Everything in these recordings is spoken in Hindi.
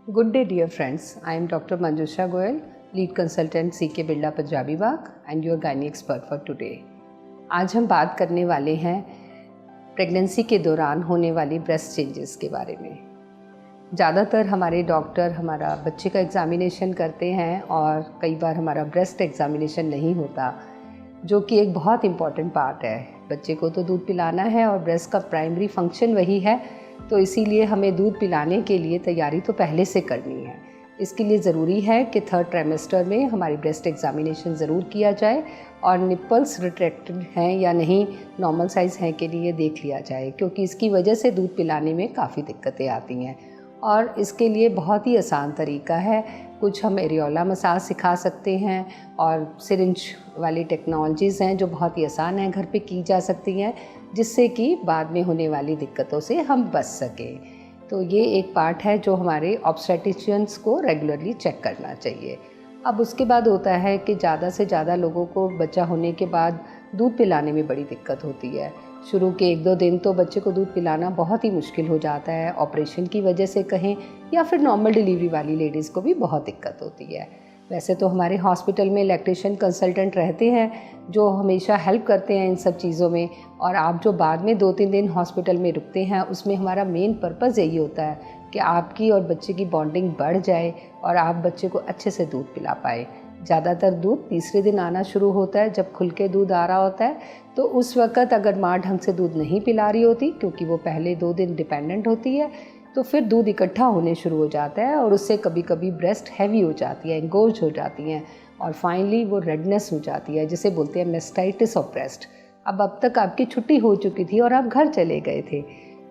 Good day, dear friends. I am Dr. Manjusha Goyal, lead consultant CK Birla Punjabi Bagh and your gynae expert for today. आज हम बात करने वाले हैं प्रेगनेंसी के दौरान होने वाली ब्रेस्ट चेंजेस के बारे में। ज़्यादातर हमारे डॉक्टर हमारा बच्चे का एग्ज़ामिनेशन करते हैं और कई बार हमारा ब्रेस्ट एग्ज़ामिनेशन नहीं होता, जो कि एक बहुत इम्पॉर्टेंट पार्ट है। बच्चे को तो दूध पिलाना है और ब्रेस्ट का प्राइमरी फंक्शन वही है, तो इसीलिए हमें दूध पिलाने के लिए तैयारी तो पहले से करनी है। इसके लिए ज़रूरी है कि 3rd ट्राइमेस्टर में हमारी ब्रेस्ट एग्ज़ामिनेशन ज़रूर किया जाए और निप्पल्स रिट्रैक्टेड हैं या नहीं, नॉर्मल साइज़ हैं कि नहीं, ये देख लिया जाए, क्योंकि इसकी वजह से दूध पिलाने में काफ़ी दिक्कतें आती हैं। और इसके लिए बहुत ही आसान तरीका है, कुछ हम एरियोला मसाज सिखा सकते हैं और सिरिंज वाली टेक्नोलॉजीज़ हैं जो बहुत ही आसान है, घर पे की जा सकती हैं, जिससे कि बाद में होने वाली दिक्कतों से हम बच सकें। तो ये एक पार्ट है जो हमारे ऑब्स्टेट्रिशियंस को रेगुलरली चेक करना चाहिए। अब उसके बाद होता है कि ज़्यादा से ज़्यादा लोगों को बच्चा होने के बाद दूध पिलाने में बड़ी दिक्कत होती है। शुरू के 1-2 दिन तो बच्चे को दूध पिलाना बहुत ही मुश्किल हो जाता है, ऑपरेशन की वजह से कहें या फिर नॉर्मल डिलीवरी वाली लेडीज़ को भी बहुत दिक्कत होती है। वैसे तो हमारे हॉस्पिटल में लैक्टेशन कंसल्टेंट रहते हैं जो हमेशा हेल्प करते हैं इन सब चीज़ों में, और आप जो बाद में 2-3 दिन हॉस्पिटल में रुकते हैं उसमें हमारा मेन पर्पज़ यही होता है कि आपकी और बच्चे की बॉन्डिंग बढ़ जाए और आप बच्चे को अच्छे से दूध पिला पाए। ज़्यादातर दूध तीसरे दिन आना शुरू होता है, जब खुल के दूध आ रहा होता है, तो उस वक़्त अगर माँ ढंग से दूध नहीं पिला रही होती, क्योंकि वो पहले 2 दिन डिपेंडेंट होती है, तो फिर दूध इकट्ठा होने शुरू हो जाता है और उससे कभी कभी ब्रेस्ट हैवी हो जाती है, एंगोर्ज हो जाती हैं और फाइनली वो रेडनेस हो जाती है, जिसे बोलते हैं मेस्टाइटिस ऑफ ब्रेस्ट। अब तक आपकी छुट्टी हो चुकी थी और आप घर चले गए थे,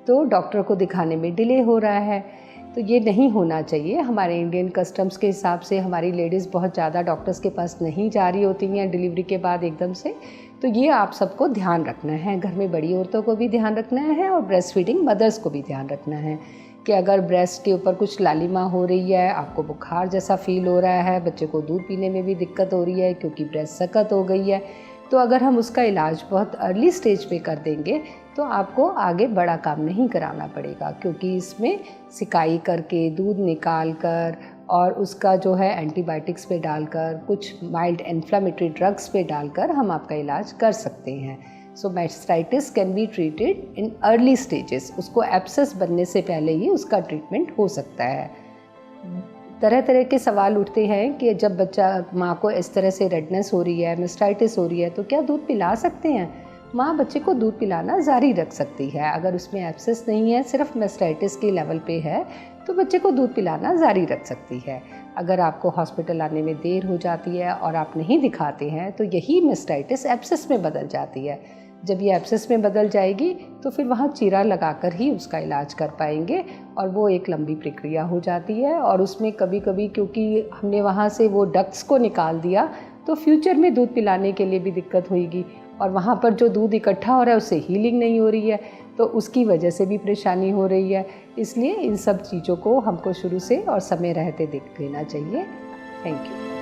तो डॉक्टर को दिखाने में डिले हो रहा है, तो ये नहीं होना चाहिए। हमारे इंडियन कस्टम्स के हिसाब से हमारी लेडीज़ बहुत ज़्यादा डॉक्टर्स के पास नहीं जा रही होती हैं डिलीवरी के बाद एकदम से, तो ये आप सबको ध्यान रखना है। घर में बड़ी औरतों को भी ध्यान रखना है और ब्रेस्ट फीडिंग मदर्स को भी ध्यान रखना है कि अगर ब्रेस्ट के ऊपर कुछ लालिमा हो रही है, आपको बुखार जैसा फील हो रहा है, बच्चे को दूध पीने में भी दिक्कत हो रही है क्योंकि ब्रेस्ट सख्त हो गई है, तो अगर हम उसका इलाज बहुत अर्ली स्टेज पे कर देंगे तो आपको आगे बड़ा काम नहीं कराना पड़ेगा, क्योंकि इसमें सिकाई करके दूध निकाल कर और उसका जो है एंटीबायोटिक्स पे डालकर, कुछ माइल्ड इन्फ्लेमेटरी ड्रग्स पे डालकर हम आपका इलाज कर सकते हैं। So mastitis can be treated in early stages. उसको एब्सेस बनने से पहले ही उसका ट्रीटमेंट हो सकता है। तरह तरह के सवाल उठते हैं कि जब बच्चा माँ को इस तरह से रेडनेस हो रही है, मेस्टाइटिस हो रही है, तो क्या दूध पिला सकते हैं? माँ बच्चे को दूध पिलाना जारी रख सकती है। अगर उसमें एब्सेस नहीं है, सिर्फ मेस्टाइटिस के लेवल पे है, तो बच्चे को दूध पिलाना जारी रख सकती है। अगर आपको हॉस्पिटल आने में देर हो जाती है और आप नहीं दिखाते हैं, तो यही मेस्टाइटिस एब्सेस में बदल जाती है। जब ये एब्सेस में बदल जाएगी तो फिर वहाँ चीरा लगाकर ही उसका इलाज कर पाएंगे, और वो एक लंबी प्रक्रिया हो जाती है। और उसमें कभी कभी क्योंकि हमने वहाँ से वो डक्ट्स को निकाल दिया, तो फ्यूचर में दूध पिलाने के लिए भी दिक्कत होगी, और वहाँ पर जो दूध इकट्ठा हो रहा है उससे हीलिंग नहीं हो रही है, तो उसकी वजह से भी परेशानी हो रही है। इसलिए इन सब चीज़ों को हमको शुरू से और समय रहते देख लेना चाहिए। Thank you.